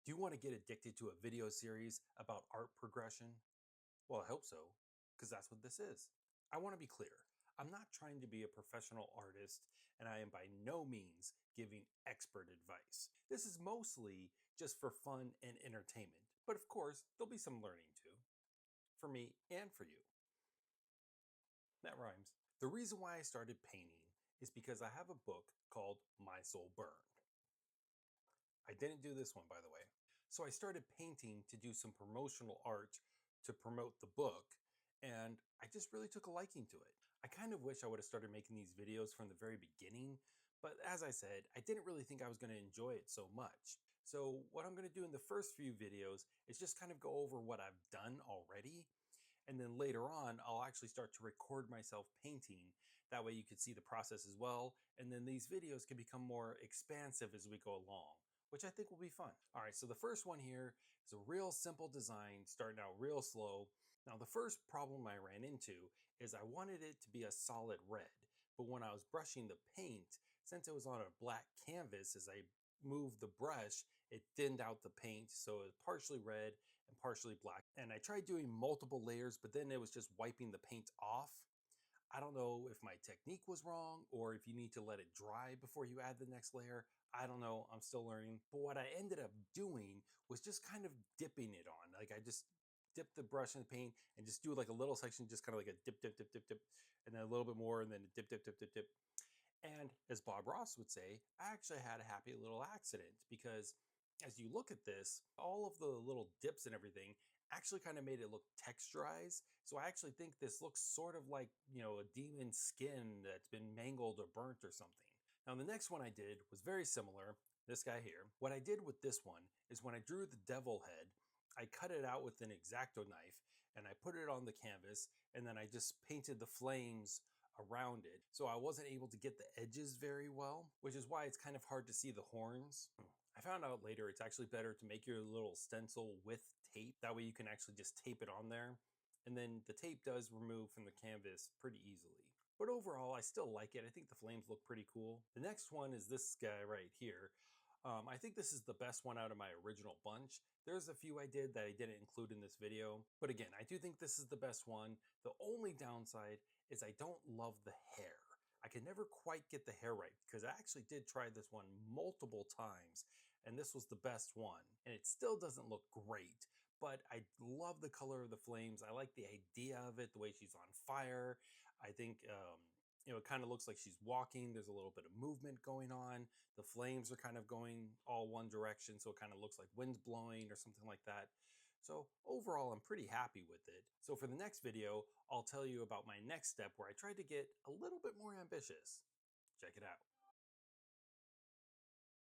Do you want to get addicted to a video series about art progression? Well, I hope so, because that's what this is. I want to be clear. I'm not trying to be a professional artist, and I am by no means giving expert advice. This is mostly just for fun and entertainment, but of course, there'll be some learning too, for me and for you. That rhymes. The reason why I started painting is because I have a book called My Soul Burned. I didn't do this one, by the way. So I started painting to do some promotional art to promote the book, and I just really took a liking to it. I kind of wish I would have started making these videos from the very beginning, but as I said, I didn't really think I was going to enjoy it so much. So what I'm going to do in the first few videos is just kind of go over what I've done already, and then later on, I'll actually start to record myself painting. That way you can see the process as well. And then these videos can become more expansive as we go along, which I think will be fun. All right, so the first one here is a real simple design, starting out real slow. Now, the first problem I ran into is I wanted it to be a solid red, but when I was brushing the paint, since it was on a black canvas, as I moved the brush, it thinned out the paint, so it was partially red and partially black. And I tried doing multiple layers, but then it was just wiping the paint off. I don't know if my technique was wrong or if you need to let it dry before you add the next layer. I don't know, I'm still learning. But what I ended up doing was just kind of dipping it on. Like I just dip the brush in the paint and just do like a little section, just kind of like a dip, dip, dip, dip, dip, and then a little bit more, and then a dip, dip, dip, dip, dip. And as Bob Ross would say, I actually had a happy little accident because as you look at this, all of the little dips and everything actually kind of made it look texturized. So I actually think this looks sort of like, a demon's skin that's been mangled or burnt or something. Now, the next one I did was very similar. This guy here. What I did with this one is when I drew the devil head, I cut it out with an X-Acto knife and I put it on the canvas, and then I just painted the flames around it. So I wasn't able to get the edges very well, which is why it's kind of hard to see the horns. I found out later it's actually better to make your little stencil with tape. That way you can actually just tape it on there. And then the tape does remove from the canvas pretty easily. But overall, I still like it. I think the flames look pretty cool. The next one is this guy right here. I think this is the best one out of my original bunch. There's a few I did that I didn't include in this video. But again, I do think this is the best one. The only downside is I don't love the hair. I can never quite get the hair right because I actually did try this one multiple times and this was the best one. And it still doesn't look great, but I love the color of the flames. I like the idea of it, the way she's on fire. I think, it kind of looks like she's walking. There's a little bit of movement going on. The flames are kind of going all one direction, so it kind of looks like wind's blowing or something like that. So overall, I'm pretty happy with it. So for the next video, I'll tell you about my next step where I tried to get a little bit more ambitious. Check it out.